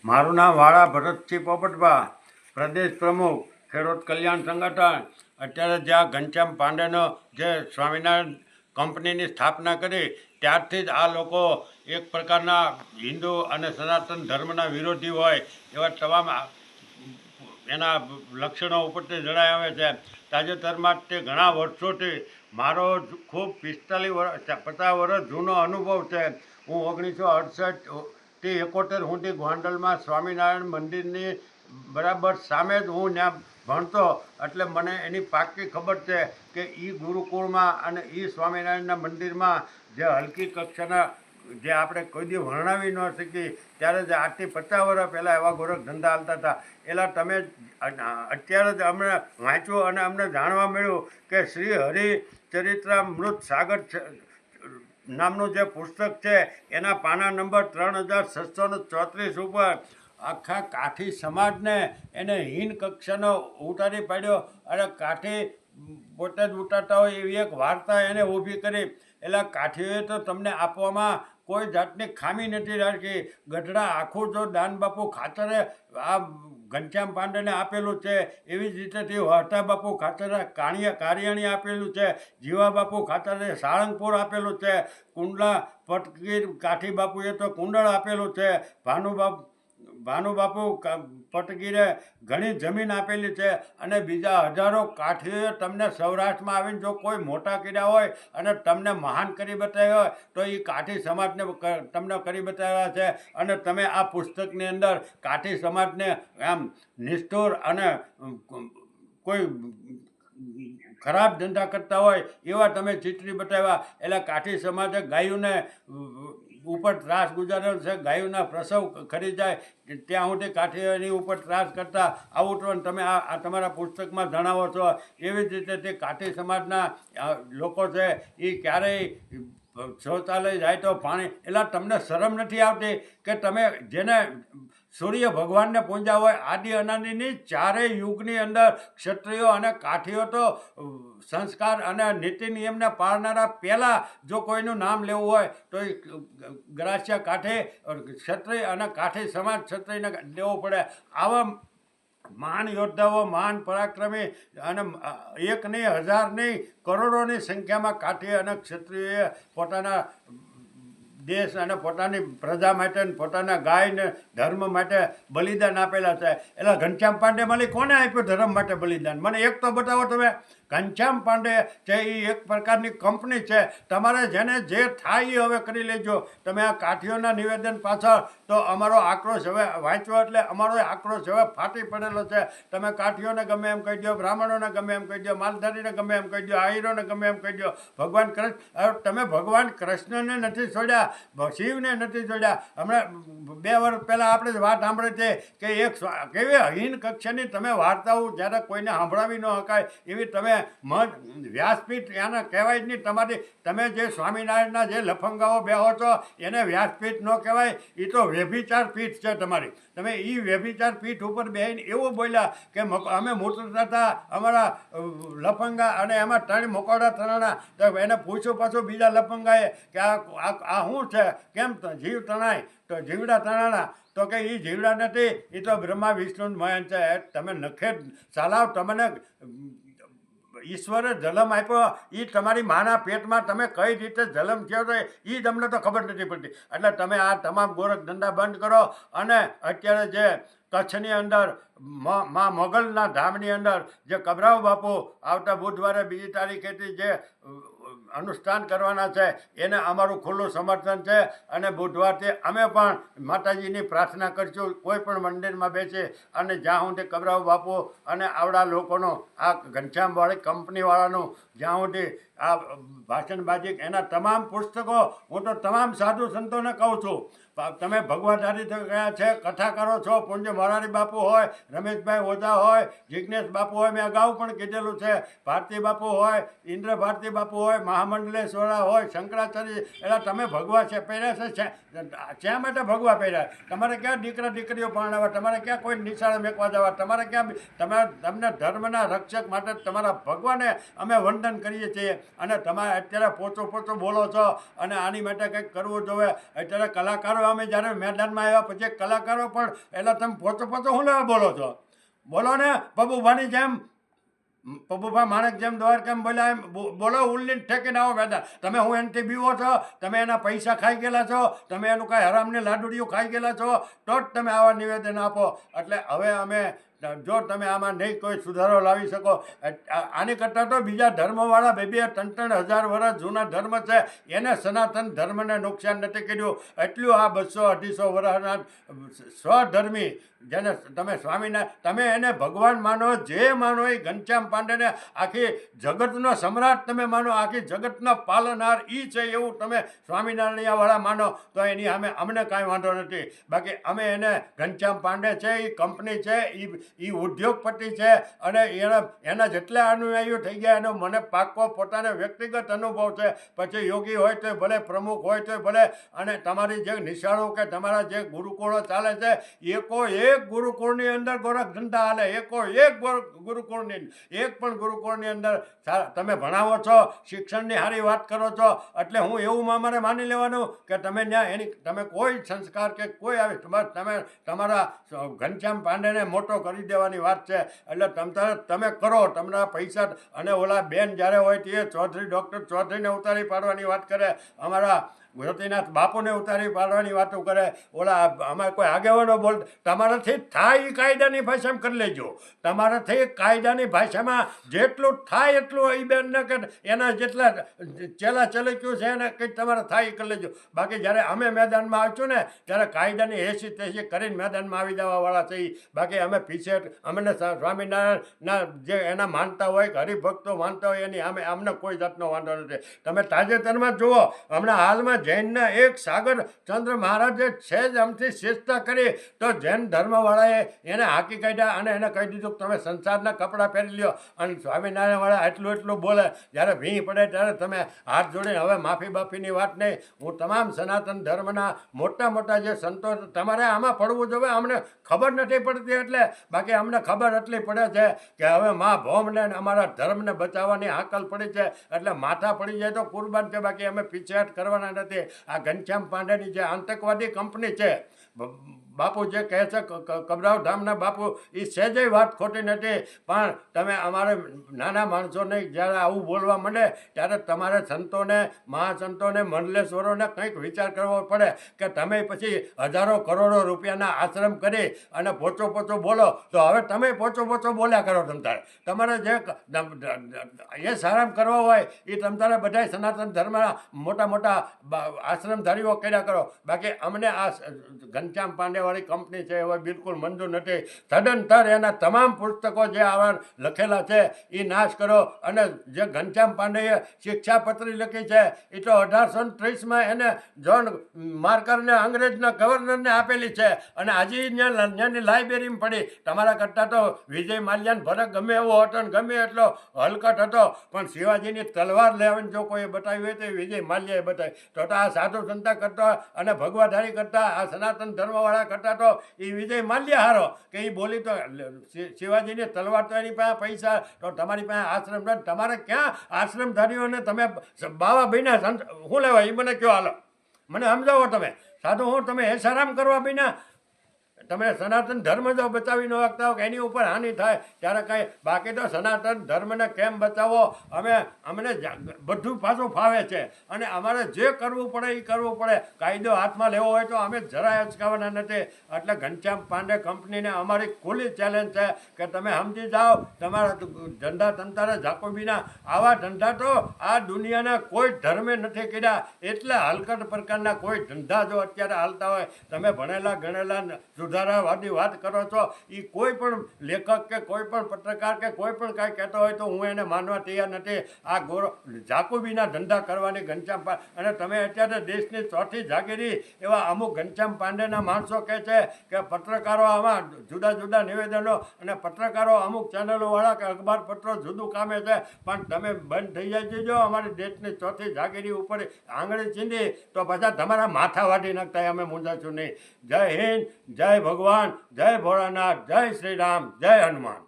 મારું નામ વાળા ભરતસિંહ પોપટભા, પ્રદેશ પ્રમુખ ખેડૂત કલ્યાણ સંગઠન. અત્યારે જ્યાં ઘનશ્યામ પાંડેનો જે સ્વામિનારાયણ કંપનીની સ્થાપના કરી ત્યારથી જ આ લોકો એક પ્રકારના હિન્દુ અને સનાતન ધર્મના વિરોધી હોય એવા તમામ એના લક્ષણો ઉપરથી જણાઈ આવે છે. તાજેતરમાં તે ઘણા વર્ષોથી મારો ખૂબ 50 વર્ષ જૂનો અનુભવ છે. હું 1968થી 71 સુધી ગોંડલમાં સ્વામિનારાયણ મંદિરની બરાબર સામે જ હું ત્યાં ભણતો, એટલે મને એની પાક્કી ખબર છે કે એ ગુરુકુળમાં અને એ સ્વામિનારાયણના મંદિરમાં જે હલકી કક્ષાના જે આપણે કોઈ દી વર્ણવી ન શકીએ ત્યારે જ આજથી 50 વર્ષ પહેલાં એવા ગોરખ ધંધા હાલતા હતા. એલા તમે અત્યારે જ અમને વાંચ્યું અને અમને જાણવા મળ્યું કે શ્રી હરિચરિત્રામૃત સાગર નામનું જે પુસ્તક છે એના પાના નંબર 3634 ઉપર આખા કાઠી સમાજને એને હીન કક્ષાનો ઉતારી પાડ્યો અને કાઠી પોતે જ ઉતારતા હોય એવી એક વાર્તા એને ઊભી કરી. એટલે કાઠીઓએ તો તમને આપવામાં કોઈ જાતની ખામી નથી રાખી. ગઢડા આખું જો દાનબાપુ ખાતરે આ ઘનશ્યામ પાંડેને આપેલું છે, એવી જ રીતેથી વહતા બાપુ ખાતરે કારિયાણી આપેલું છે, જીવા બાપુ ખાતરે સાળંગપુર આપેલું છે, કુંડલા પટગીર કાઠી બાપુએ તો કુંડળ આપેલું છે, ભાનુબાપુ પટગીરે ઘણી જમીન આપેલી છે. અને બીજા હજારો કાઠીઓએ તમને સૌરાષ્ટ્રમાં આવીને જો કોઈ મોટા કર્યા હોય અને તમને મહાન કરી બતાવ્યા હોય તો એ કાઠી સમાજને તમને કરી બતાવ્યા છે. અને તમે આ પુસ્તકની અંદર કાઠી સમાજને આમ નિષ્ઠુર અને કોઈ ખરાબ ધંધા કરતા હોય એવા તમે ચિત્રી બતાવ્યા. એટલે કાઠી સમાજે ગાયોને ઉપર ત્રાસ ગુજારેલો છે. ગાયોના પ્રસવ ખરી જાય ત્યાં સુધી કાઠીઓની ઉપર ત્રાસ કરતા આવું તો તમે આ તમારા પુસ્તકમાં જણાવો છો. એવી જ રીતે તે કાઠી સમાજના લોકો છે એ ક્યારેય શૌચાલય જાય તો પાણી, એટલે તમને શરમ નથી આવતી કે તમે જેને સૂર્ય ભગવાનને પૂંજ્યા હોય આદિ અનાદિની ચારેય યુગની અંદર ક્ષત્રિયો અને કાઠીઓ તો સંસ્કાર અને નીતિ નિયમને પાળનારા પહેલાં જો કોઈનું નામ લેવું હોય તો એ ગ્રાસ્ય કાઠી ક્ષત્રિય અને કાઠી સમાજ ક્ષત્રિયને લેવો પડે. આવા મહાન યોદ્ધાઓ, મહાન પરાક્રમી અને એક નહીં, હજાર નહીં, કરોડોની સંખ્યામાં કાઠી અને ક્ષત્રિયોએ પોતાના દેશ અને પોતાની પ્રજા માટે પોતાના ગાયને ધર્મ માટે બલિદાન આપેલા છે. એટલે ઘનશ્યામ પાંડે માલી કોને આપ્યું ધર્મ માટે બલિદાન? મને એક તો બતાવો તમે. ઘનશ્યામ પાંડે છે એ એક પ્રકારની કંપની છે. તમારે જેને જે થાય એ હવે કરી લેજો. તમે આ કાઠીઓના નિવેદન પાછળ તો અમારો આક્રોશ હવે વાંચ્યો એટલે અમારો આક્રોશ હવે ફાટી પડેલો છે. તમે કાઠીઓને ગમે એમ કહી દો, બ્રાહ્મણોને ગમે એમ કહી દો, માલધારીને ગમે એમ કહી દો, આહીરોને ગમે એમ કહી દો, ભગવાન કૃષ્ણ, તમે ભગવાન કૃષ્ણને નથી છોડ્યા, શિવને નથી છોડ્યા. હમણાં 2 વર્ષ પહેલાં આપણે વાત સાંભળી છે કે એક કેવી હીન કક્ષાની તમે વાર્તાઓ જ્યારે કોઈને સાંભળાવી ન શકાય એવી તમે વ્યાસપીઠ એને કહેવાય જ નહીં. તમારી તમે જે સ્વામિનારાયણના જે લફંગાઓ બેહો છો એને વ્યાસપીઠ ન કહેવાય, એ તો વ્યભિચાર પીઠ છે તમારી. તમે એ વ્યભિચાર પીઠ ઉપર બેસીને એવું બોલ્યા કે અમે મૂતરતા હતા અમારા લફંગા અને એમાં 3 મકોડા તણાણા. તો એને પૂછ્યું પાછું બીજા લફંગાએ કે આ શું છે, કેમ જીવ તણાય? તો જીવડા તણાણા. તો કે એ જીવડા નથી, એ તો બ્રહ્મા વિષ્ણુ મયન છે. તમે નખે ચલાવ, તમને ઈશ્વરે જન્મ આપ્યો એ તમારી માના પેટમાં તમે કઈ રીતે જન્મ થયો તો એ તમને તો ખબર નથી પડતી. એટલે તમે આ તમામ ગોરખ ધંધા બંધ કરો. અને અત્યારે જે કચ્છની અંદર માં મોગલના ધામની અંદર જે કબરાવ બાપુ આવતા બુધવારે 2 તારીખેથી જે અનુષ્ઠાન કરવાના છે એને અમારું ખુલ્લું સમર્થન છે. અને બુધવારથી અમે પણ માતાજીની પ્રાર્થના કરીશું કોઈ પણ મંદિરમાં બેસી અને જ્યાં સુધી કબરાવ બાપુ અને આવડા લોકોનો આ ઘનશ્યામવાળી કંપનીવાળાનું જ્યાં સુધી આ ભાષણબાજી એના તમામ પુસ્તકો હું તો તમામ સાધુ સંતોને કહું છું. તમે ભગવાધારી ગયા છે, કથાકારો છો, પૂજ્ય મોરારી બાપુ હોય, રમેશભાઈ ઓઝા હોય, જિજ્ઞેશ બાપુ હોય, મેં અગાઉ પણ કીધેલું છે, ભારતી બાપુ હોય, ઇન્દ્ર ભારતી બાપુ હોય, મહામંડલેશ્વરા હોય, શંકરાચાર્ય, એટલે તમે ભગવા છે પહેર્યા છે. શા માટે ભગવા પહેર્યા? તમારે ક્યાં દીકરા દીકરીઓ પરણાવવા? તમારે ક્યાં કોઈ નિશાળે મેકવા જવા? તમારે ક્યાં તમને ધર્મના રક્ષક માટે તમારા ભગવાને અમે વંદન કરીએ છીએ. અને તમે અત્યારે પોચો પોચો બોલો છો અને આની માટે કંઈક કરવું જોઈએ. અત્યારે કલાકારો હવે અમે જ્યારે મેદાનમાં આવ્યા પછી કલાકારો પણ એટલે તમે પોચો હું લેવા બોલો છો? બોલો ને પબુભાની જેમ, પબુભા માણેક જેમ દ્વારકામ બોલ્યા એમ બોલો. ઉલ્લીન ઠેકીને આવો મેદાન. તમે હું એનાથી બીવો છો? તમે એના પૈસા ખાઈ ગયેલા છો? તમે એનું કાંઈ હરામની લાડુડીઓ ખાઈ ગયેલા છો? તો જ તમે આવા નિવેદન આપો. એટલે હવે અમે જો તમે આમાં નહીં કોઈ સુધારો લાવી શકો, આની કરતાં તો બીજા ધર્મવાળા 2,000-3,000 વર્ષ જૂના ધર્મ છે એને સનાતન ધર્મને નુકસાન નથી કર્યું. એટલું આ 200-250 વર્ષના સ્વધર્મી જેને તમે તમે એને ભગવાન માનો, જે માનો એ ઘનશ્યામ પાંડેને આખી જગતનો સમ્રાટ તમે માનો, આખી જગતનો પાલનહાર એ છે એવું તમે સ્વામિનારાયણવાળા માનો તો એની અમને કાંઈ વાંધો નથી. બાકી અમે એને ઘનશ્યામ પાંડે છે, એ કંપની છે, એ ઉદ્યોગપતિ છે અને એના જેટલા અનુયાયીઓ થઈ ગયા એનો મને પાક્કો પોતાને વ્યક્તિગત અનુભવ છે. પછી યોગી હોય તો ભલે, પ્રમુખ હોય તો ભલે, અને તમારી જે નિશાળો કે તમારા જે ગુરુકુળો ચાલે છે, એક ગુરુકુળની અંદર ગોરખ ધંધા હાલે, એક પણ ગુરુકુળની અંદર તમે ભણાવો છો, શિક્ષણની સારી વાત કરો છો, એટલે હું એવું મારે માની લેવાનું કે તમે ત્યાં તમે કોઈ સંસ્કાર કે કોઈ આવી તમે તમારા ઘનશ્યામ પાંડેને મોટો કરી દેવાની વાત છે. એટલે તમે કરો તમારા પૈસા. અને ઓલા બેન જ્યારે હોય તે ચૌધરી ડૉક્ટર ચૌધરીને ઉતારી પાડવાની વાત કરે, અમારા ગોપીનાથ બાપુને ઉતારી પાડવાની વાતો કરે, ઓલા અમારે કોઈ આગેવાનો બોલ. તમારાથી થાય એ કાયદાની ભાષામાં કરી લેજો. તમારાથી કાયદાની ભાષામાં જેટલું થાય એટલું એ બેનને કે એના જેટલા ચેલા ચલક્યું છે એને કંઈક તમારે થાય એ કરી લેજો. બાકી જ્યારે અમે મેદાનમાં આવીશું ને ત્યારે કાયદાની એસી તેસી કરીને મેદાનમાં આવી જવાવાળા છે. બાકી અમે પીછે અમને સ્વામિનારાયણના જે એના માનતા હોય કે હરિભક્તો માનતા હોય એની અમને કોઈ જાતનો વાંધો નથી. તમે તાજેતરમાં જુઓ, હમણાં હાલમાં જૈનના એક સાગર ચંદ્ર મહારાજે છે જ આમથી શિસ્તા કરી તો જૈન ધર્મવાળાએ એને હાકી કાઢ્યા અને એને કહી દીધું કે તમે સંસારના કપડાં પહેરી લ્યો. અને સ્વામિનારાયણવાળા એટલું બોલે, જ્યારે ભીં પડે ત્યારે તમે હાથ જોડીને હવે માફી બાફીની વાત નહીં. હું તમામ સનાતન ધર્મના મોટા જે સંતો, તમારે આમાં પડવું જોઈએ. અમને ખબર નથી પડતી એટલે, બાકી અમને ખબર એટલી પડે છે કે હવે મા ભૌમને અમારા ધર્મને બચાવવાની હાકલ પડી છે. એટલે માથા પડી જાય તો કુરબાન છે, બાકી અમે પીછેહટ કરવાના નથી. આ ઘનશ્યામ પાંડેની જે આતંકવાદી કંપની છે, બાપુ જે કહે છે કબરાવ ધામના બાપુ, એ સહેજે વાત ખોટી નથી. પણ તમે અમારે નાના માણસોને જ્યારે આવું બોલવા માંડે ત્યારે તમારે સંતોને, મહાસંતોને, મંડલેશ્વરોને કંઈક વિચાર કરવો પડે કે તમે પછી હજારો કરોડો રૂપિયાના આશ્રમ કરી અને પોચો બોલો તો હવે તમે પોચો બોલ્યા કરો. તમારે જે એ સારામ કરવો હોય એ તમારે બધા સનાતન ધર્મના મોટા આશ્રમધારીઓ કર્યા કરો. બાકી અમને આ ઘનશ્યામ પાંડેવાળી કંપની છે હવે બિલકુલ મંજૂર નથી. સદંતર એના તમામ પુસ્તકો જે આવા લખેલા છે એ નાશ કરો. અને જે ઘનશ્યામ પાંડેએ શિક્ષાપત્રી લખી છે એ તો 1830માં એને જોન માર્કરને અંગ્રેજના ગવર્નરને આપેલી છે અને આજે ત્યાંની લાઇબ્રેરીમાં પડી. તમારા કરતાં તો વિજય માલ્યાનો ભરત ગમે એવો હતો ને ગમે એટલો હલકટ હતો, પણ શિવાજીની તલવાર લેવાની જો કોઈ બતાવી હોય તો વિજય માલ્યાએ બતાવી. તો આ સાધુ સંતા કરતા અને ભગવાધારી કરતા, આ સનાતન ધર્મવાળા કરતા તો એ વિજય માલ્યા હારો કે એ બોલી તો શિવાજીની તલવાર તો એની પાસે પૈસા, તો તમારી પાસે આશ્રમ નથી. તમારે ક્યાં આશ્રમધારીઓને તમે બાવા ભાઈના સંત શું લેવા એ મને કયો હાલો, મને સમજાવો. તમે સાધુ હું તમે એસારામ કરવા બીના તમે સનાતન ધર્મ જો બચાવી ન શકતા હો કે એની ઉપર હાનિ થાય ત્યારે કાંઈ, બાકી તો સનાતન ધર્મને કેમ બચાવો. અમને બધું પાછું ફાવે છે અને અમારે જે કરવું પડે એ કરવું પડે. કાયદો હાથમાં લેવો હોય તો અમે જરાય અચકાવાના નથી. એટલે ઘનશ્યામ પાંડે કંપનીને અમારી ખુલ્લી ચેલેન્જ છે કે તમે સમજી જાઓ, તમારા ધંધા તંતારે જાકોબીના આવા ધંધા તો આ દુનિયાના કોઈ ધર્મે નથી કર્યા. એટલા હલકટ પ્રકારના કોઈ ધંધા જો અત્યારે હાલતા હોય, તમે ભણેલા ગણેલા સુધારાવાદી વાત કરો છો, એ કોઈ પણ લેખક કે કોઈ પણ પત્રકાર કે કોઈ પણ કાંઈ કહેતો હોય તો હું એને માનવા તૈયાર નથી. આ જાકુબીના ધંધા કરવાની ઘનશ્યામ અને તમે અત્યારે દેશની ચોથી જાગીરી એવા અમુક ઘનશ્યામ પાંડેના માણસો કહે છે કે પત્રકારો આમાં જુદા નિવેદનો અને પત્રકારો અમુક ચેનલોવાળા કે અખબાર પત્રો જુદું કામે છે. પણ તમે બંધ થઈ જાય જો અમારી દેશની ચોથી જાગીરી ઉપર આંગળી ચીંધી તો પાછા તમારા માથા વાટી નાખતા અમે મૂંઝાશું નહીં. જય હિન્દ, જય ભગવાન, જય ભોળાનાથ, જય શ્રી રામ, જય હનુમાન.